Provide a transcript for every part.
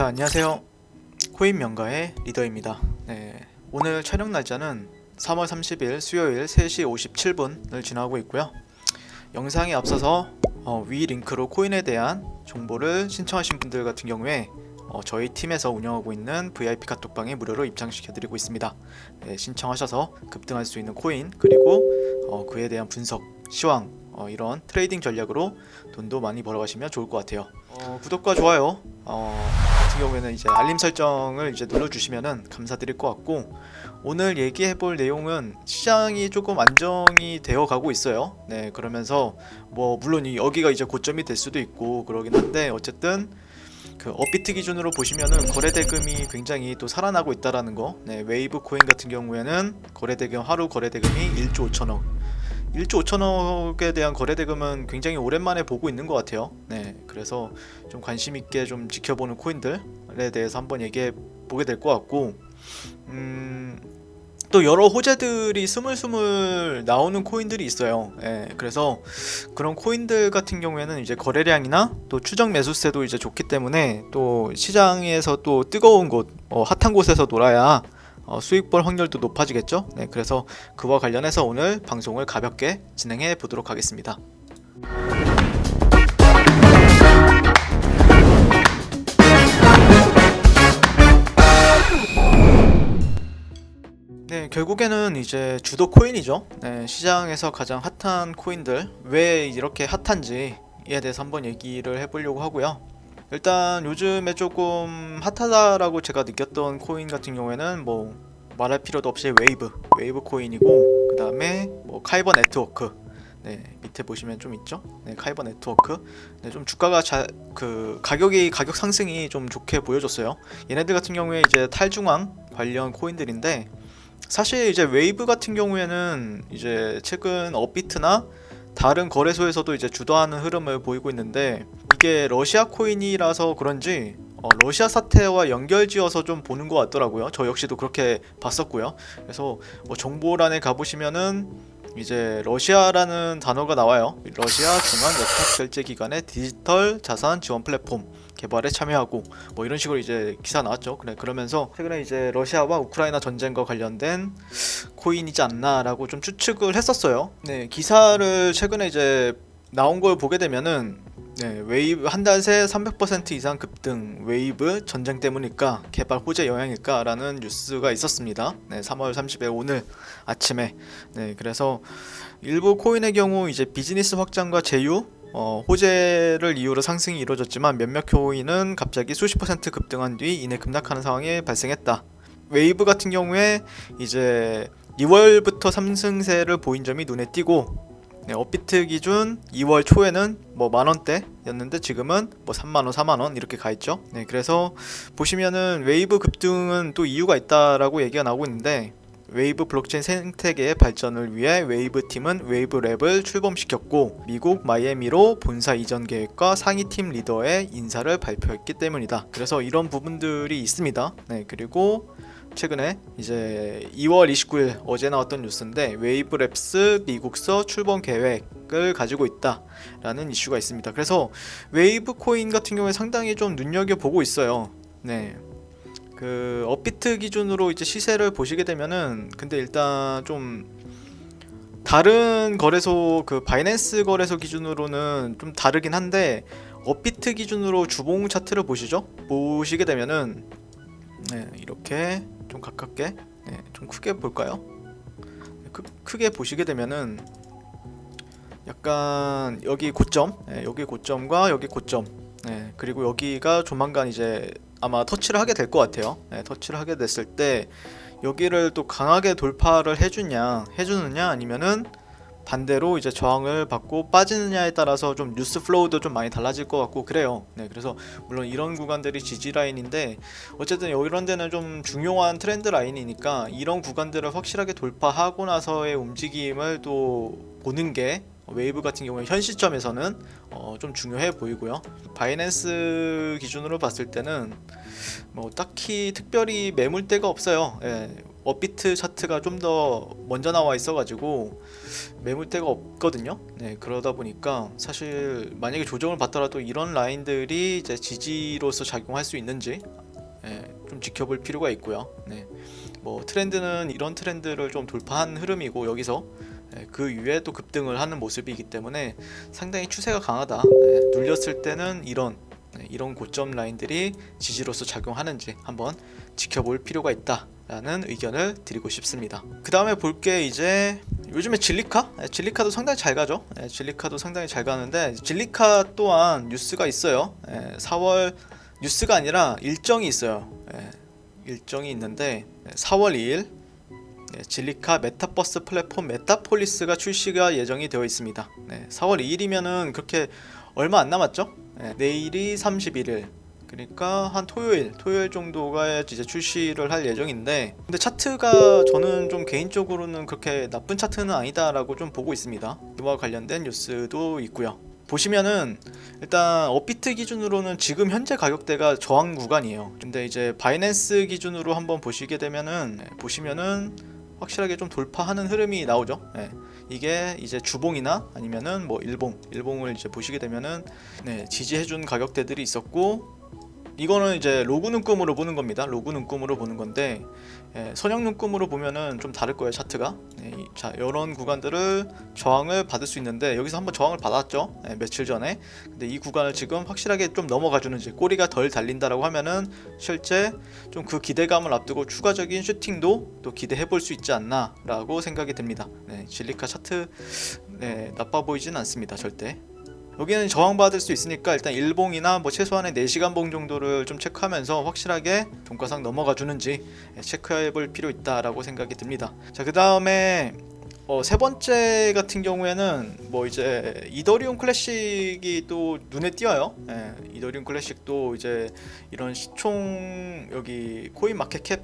자, 안녕하세요. 코인 명가의 리더입니다. 오늘 촬영 날짜는 3월 30일 수요일 3시 57분을 지나고 있고요. 영상에 앞서서 위 링크로 코인에 대한 정보를 신청하신 분들 같은 경우에 저희 팀에서 운영하고 있는 VIP 카톡방에 무료로 입장시켜드리고 있습니다. 신청하셔서 급등할 수 있는 코인, 그리고 그에 대한 분석, 시황, 이런 트레이딩 전략으로 돈도 많이 벌어가시면 좋을 것 같아요. 구독과 좋아요 같은 경우에는 이제 알림 설정을 이제 눌러주시면은 감사드릴 것 같고, 오늘 얘기해볼 내용은 시장이 조금 안정이 되어 가고 있어요. 그러면서 물론 여기가 이제 고점이 될 수도 있고 그러긴 한데, 어쨌든 그 업비트 기준으로 보시면은 거래 대금이 굉장히 또 살아나고 있다라는 거. 웨이브 코인 같은 경우에는 거래 대금, 하루 거래 대금이 1조 5천억. 1조 5천억에 대한 거래 대금은 굉장히 오랜만에 보고 있는 것 같아요. 그래서 좀 관심 있게 좀 지켜보는 코인들에 대해서 한번 얘기해 보게 될 것 같고, 또 여러 호재들이 스물스물 나오는 코인들이 있어요. 그래서 그런 코인들 같은 경우에는 이제 거래량이나 또 추정 매수세도 이제 좋기 때문에, 또 시장에서 또 뜨거운 곳, 핫한 곳에서 놀아야 수익 벌 확률도 높아지겠죠. 그래서 그와 관련해서 오늘 방송을 가볍게 진행해 보도록 하겠습니다. 결국에는 이제 주도 코인이죠. 시장에서 가장 핫한 코인들, 왜 이렇게 핫한지에 대해서 한번 얘기를 해보려고 하고요. 일단 요즘에 조금 핫하다라고 제가 느꼈던 코인 같은 경우에는 말할 필요도 없이 웨이브 코인이고, 그 다음에 카이버 네트워크, 밑에 보시면 좀 있죠. 카이버 네트워크, 좀 주가가 가격 상승이 좀 좋게 보여줬어요. 얘네들 같은 경우에 이제 탈중앙 관련 코인들인데, 사실 이제 웨이브 같은 경우에는 이제 최근 업비트나 다른 거래소에서도 이제 주도하는 흐름을 보이고 있는데, 이게 러시아 코인이라서 그런지 러시아 사태와 연결지어서 좀 보는 것 같더라고요. 저 역시도 그렇게 봤었고요. 그래서 정보란에 가보시면은 이제 러시아라는 단어가 나와요. 러시아 중앙연합결제기관의 디지털 자산 지원 플랫폼 개발에 참여하고 이런 식으로 이제 기사 나왔죠. 그러면서 최근에 이제 러시아와 우크라이나 전쟁과 관련된 코인이지 않나라고 좀 추측을 했었어요. 기사를 최근에 이제 나온 걸 보게 되면은 웨이브 한 달 새 300% 이상 급등, 웨이브 전쟁 때문일까, 개발 호재 영향일까라는 뉴스가 있었습니다. 3월 30일 오늘 아침에. 그래서 일부 코인의 경우 이제 비즈니스 확장과 제휴, 호재를 이유로 상승이 이루어졌지만, 몇몇 코인은 갑자기 수십 % 급등한 뒤 이내 급락하는 상황이 발생했다. 웨이브 같은 경우에 이제 2월부터 상승세를 보인 점이 눈에 띄고, 업비트 기준 2월 초에는 만원대였는데 지금은 3만원, 4만원 이렇게 가있죠. 그래서 보시면은 웨이브 급등은 또 이유가 있다라고 얘기가 나오고 있는데, 웨이브 블록체인 생태계의 발전을 위해 웨이브 팀은 웨이브 랩을 출범시켰고, 미국 마이애미로 본사 이전 계획과 상위팀 리더의 인사를 발표했기 때문이다. 그래서 이런 부분들이 있습니다. 그리고 최근에 이제 2월 29일 어제 나왔던 뉴스인데, 웨이브랩스 미국서 출범 계획을 가지고 있다 라는 이슈가 있습니다. 그래서 웨이브 코인 같은 경우에 상당히 좀 눈여겨보고 있어요. 그 업비트 기준으로 이제 시세를 보시게 되면은, 근데 일단 좀 다른 거래소, 그 바이낸스 거래소 기준으로는 좀 다르긴 한데, 업비트 기준으로 주봉 차트를 보시게 되면은 이렇게 좀 가깝게, 좀 크게 볼까요? 크게 보시게 되면은 약간 여기 고점, 여기 고점과 여기 고점, 그리고 여기가 조만간 이제 아마 터치를 하게 될 것 같아요. 터치를 하게 됐을 때 여기를 또 강하게 돌파를 해주느냐 아니면은 반대로 이제 저항을 받고 빠지느냐에 따라서 좀 뉴스 플로우도 좀 많이 달라질 것 같고 그래요. 그래서 물론 이런 구간들이 지지 라인인데, 어쨌든 이런 데는 좀 중요한 트렌드 라인이니까 이런 구간들을 확실하게 돌파하고 나서의 움직임을 또 보는 게 웨이브 같은 경우에 현 시점에서는 좀 중요해 보이고요. 바이낸스 기준으로 봤을 때는 딱히 특별히 매물대가 없어요. 업비트 차트가 좀 더 먼저 나와 있어가지고 매물대가 없거든요. 네, 그러다 보니까 사실 만약에 조정을 받더라도 이런 라인들이 이제 지지로서 작용할 수 있는지 좀 지켜볼 필요가 있고요. 네, 뭐 트렌드는 이런 트렌드를 좀 돌파한 흐름이고 여기서 그 이후에 또 급등을 하는 모습이기 때문에 상당히 추세가 강하다. 눌렸을 때는 이런 고점 라인들이 지지로서 작용하는지 한번 지켜볼 필요가 있다 라는 의견을 드리고 싶습니다. 그 다음에 볼 게 이제 요즘에 진리카도 상당히 잘 가죠. 진리카도 상당히 잘 가는데 진리카 또한 뉴스가 있어요. 4월 뉴스가 아니라 일정이 있어요. 일정이 있는데 4월 2일 진리카 메타버스 플랫폼 메타폴리스가 출시가 예정이 되어 있습니다. 4월 2일이면은 그렇게 얼마 안 남았죠? 내일이 31일, 그러니까 한 토요일 정도가 이제 출시를 할 예정인데, 근데 차트가 저는 좀 개인적으로는 그렇게 나쁜 차트는 아니다라고 좀 보고 있습니다. 이와 관련된 뉴스도 있고요. 보시면은 일단 업비트 기준으로는 지금 현재 가격대가 저항 구간이에요. 근데 이제 바이낸스 기준으로 한번 보시게 되면은 보시면은 확실하게 좀 돌파하는 흐름이 나오죠. 이게 이제 주봉이나 아니면은 뭐 일봉을 이제 보시게 되면은 지지해준 가격대들이 있었고, 이거는 이제 로그 눈금으로 보는 겁니다. 로그 눈금으로 보는 건데 선형 눈금으로 보면은 좀 다를 거예요, 차트가. 자, 이런 구간들을 저항을 받을 수 있는데 여기서 한번 저항을 받았죠, 며칠 전에. 근데 이 구간을 지금 확실하게 좀 넘어가 주는지, 꼬리가 덜 달린다라고 하면은 실제 좀 그 기대감을 앞두고 추가적인 슈팅도 또 기대해 볼 수 있지 않나라고 생각이 듭니다. 진리카 차트 나빠 보이진 않습니다, 절대. 여기는 저항받을 수 있으니까 일단 일봉이나 뭐 최소한의 4시간 봉 정도를 좀 체크하면서 확실하게 종가상 넘어가 주는지 체크해 볼 필요 있다라고 생각이 듭니다. 자, 그 다음에 세 번째 같은 경우에는 뭐 이제 이더리움 클래식이 또 눈에 띄어요. 이더리움 클래식도 이제 이런 시총 여기 코인 마켓 캡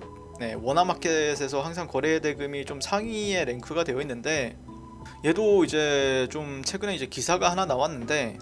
원화마켓에서 항상 거래 대금이 좀 상위에 랭크가 되어 있는데, 얘도 이제 좀 최근에 이제 기사가 하나 나왔는데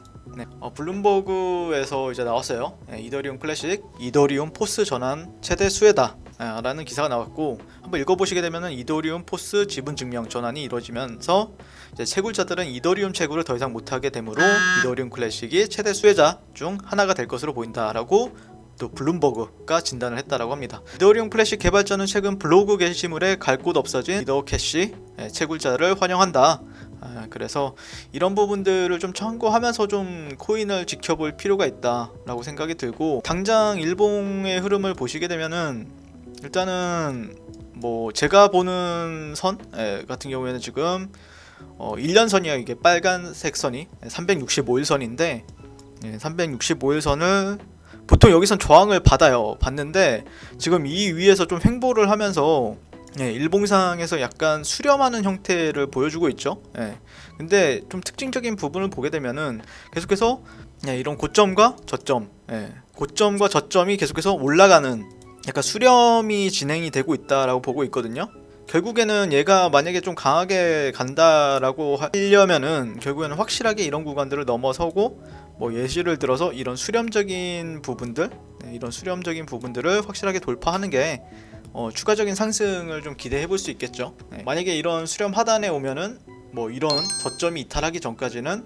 블룸버그에서 이제 나왔어요. 이더리움 클래식, 이더리움 포스 전환 최대 수혜다 라는 기사가 나왔고, 한번 읽어보시게 되면은 이더리움 포스 지분 증명 전환이 이루어지면서 이제 채굴자들은 이더리움 채굴을 더 이상 못하게 되므로 이더리움 클래식이 최대 수혜자 중 하나가 될 것으로 보인다라고 또 블룸버그가 진단을 했다라고 합니다. 이더리움 클래식 개발자는 최근 블로그 게시물에 갈 곳 없어진 이더 캐시 채굴자를 환영한다. 그래서 이런 부분들을 좀 참고하면서 좀 코인을 지켜볼 필요가 있다라고 생각이 들고, 당장 일봉의 흐름을 보시게 되면은 일단은 뭐 제가 보는 선 같은 경우에는 지금 1년선이에요. 이게 빨간색 선이 365일 선인데 365일 선을 보통 여기선 저항을 받는데 지금 이 위에서 좀 횡보를 하면서 일봉상에서 약간 수렴하는 형태를 보여주고 있죠. 근데 좀 특징적인 부분을 보게 되면은 계속해서 이런 고점과 저점이 계속해서 올라가는 약간 수렴이 진행이 되고 있다라고 보고 있거든요. 결국에는 얘가 만약에 좀 강하게 간다라고 하려면은 결국에는 확실하게 이런 구간들을 넘어서고, 뭐 예시를 들어서 이런 수렴적인 부분들을 확실하게 돌파하는 게 추가적인 상승을 좀 기대해 볼 수 있겠죠. 만약에 이런 수렴 하단에 오면은 뭐 이런 저점이 이탈하기 전까지는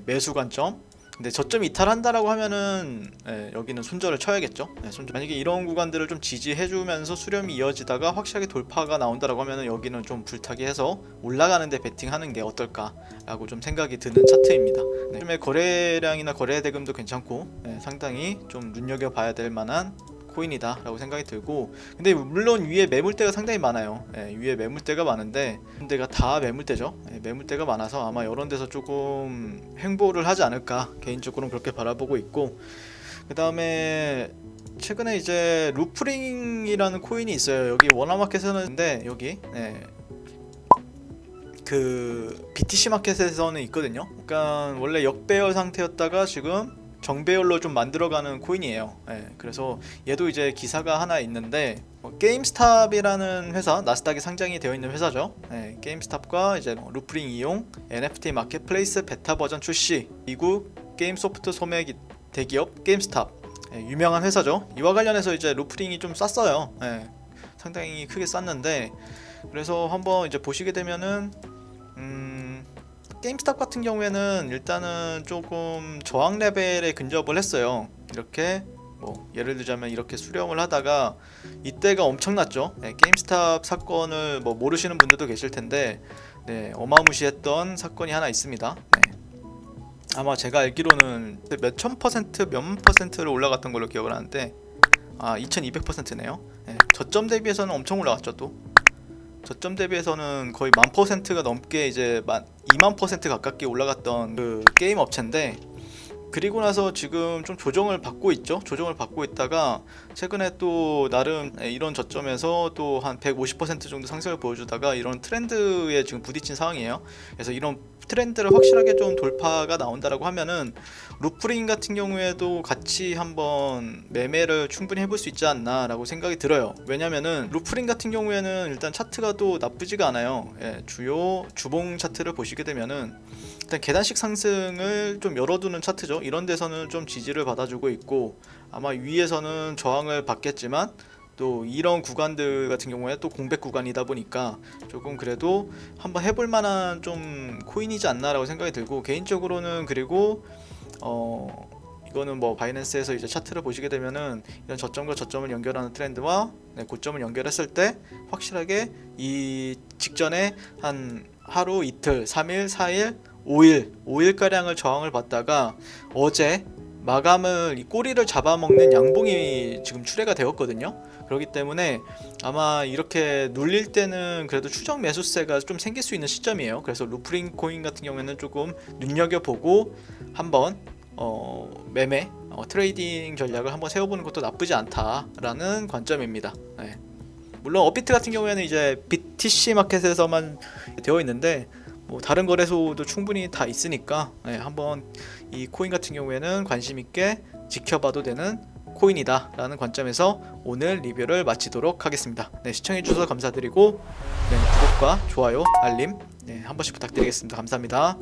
매수 관점. 근데 저점이 이탈한다라고 하면은 여기는 손절을 쳐야겠죠. 만약에 이런 구간들을 좀 지지해주면서 수렴이 이어지다가 확실하게 돌파가 나온다라고 하면은 여기는 좀 불타기 해서 올라가는데 베팅하는 게 어떨까라고 좀 생각이 드는 차트입니다. 요즘에 거래량이나 거래 대금도 괜찮고 상당히 좀 눈여겨봐야 될 만한 코인이다 라고 생각이 들고, 근데 물론 위에 매물대가 상당히 많아요. 위에 매물대가 많은데 매물대가 다 매물대죠. 매물대가 많아서 아마 이런 데서 조금 횡보를 하지 않을까 개인적으로는 그렇게 바라보고 있고, 그 다음에 최근에 이제 루프링이라는 코인이 있어요. 여기 원화마켓에서는 근데 여기 그 BTC 마켓에서는 있거든요. 그러니까 원래 역배열 상태였다가 지금 정배열로 좀 만들어가는 코인이에요. 그래서 얘도 이제 기사가 하나 있는데 게임스탑이라는 회사, 나스닥에 상장이 되어 있는 회사죠. 게임스탑과 이제 루프링 이용 NFT 마켓플레이스 베타 버전 출시, 미국 게임 소프트 소매 대기업 게임스탑, 유명한 회사죠. 이와 관련해서 이제 루프링이 좀 쌌어요. 상당히 크게 쌌는데, 그래서 한번 이제 보시게 되면은 게임스탑 같은 경우에는 일단은 조금 저항 레벨에 근접을 했어요. 이렇게 뭐 예를 들자면 이렇게 수렴을 하다가 이때가 엄청났죠. 네, 게임스탑 사건을 뭐 모르시는 분들도 계실 텐데, 네, 어마무시했던 사건이 하나 있습니다. 네. 아마 제가 알기로는 몇천 퍼센트, 몇만 퍼센트로 올라갔던 걸로 기억을 하는데, 2200%네요. 네, 저점 대비해서는 엄청 올라갔죠. 또 저점 대비해서는 거의 1000%가 넘게 이제 20000% 가깝게 올라갔던 그 게임 업체인데, 그리고 나서 지금 좀 조정을 받고 있죠. 조정을 받고 있다가 최근에 또 나름 이런 저점에서 또 한 150% 정도 상승을 보여주다가 이런 트렌드에 지금 부딪힌 상황이에요. 그래서 이런 트렌드를 확실하게 좀 돌파가 나온다라고 하면은 루프링 같은 경우에도 같이 한번 매매를 충분히 해볼 수 있지 않나라고 생각이 들어요. 왜냐면은 루프링 같은 경우에는 일단 차트가 또 나쁘지가 않아요. 예, 주요 주봉 차트를 보시게 되면은 일단 계단식 상승을 좀 열어두는 차트죠. 이런 데서는 좀 지지를 받아주고 있고, 아마 위에서는 저항을 받겠지만 또 이런 구간들 같은 경우에 또 공백 구간이다 보니까 조금 그래도 한번 해볼 만한 좀 코인이지 않나라고 생각이 들고, 개인적으로는 그리고 이거는 뭐 바이낸스에서 이제 차트를 보시게 되면은 이런 저점과 저점을 연결하는 트렌드와 고점을 연결했을 때 확실하게 이 직전에 한 하루, 이틀, 3일, 4일, 5일가량을 저항을 받다가 어제 마감을 이 꼬리를 잡아먹는 양봉이 지금 출회가 되었거든요. 그렇기 때문에 아마 이렇게 눌릴 때는 그래도 추정 매수세가 좀 생길 수 있는 시점이에요. 그래서 루프링 코인 같은 경우에는 조금 눈여겨보고 한번 매매 트레이딩 전략을 한번 세워보는 것도 나쁘지 않다라는 관점입니다. 네. 물론 업비트 같은 경우에는 이제 BTC 마켓에서만 되어 있는데 뭐 다른 거래소도 충분히 다 있으니까, 네, 한번 이 코인 같은 경우에는 관심 있게 지켜봐도 되는 코인이다 라는 관점에서 오늘 리뷰를 마치도록 하겠습니다. 네, 시청해 주셔서 감사드리고, 네, 구독과 좋아요, 알림, 네, 한 번씩 부탁드리겠습니다. 감사합니다.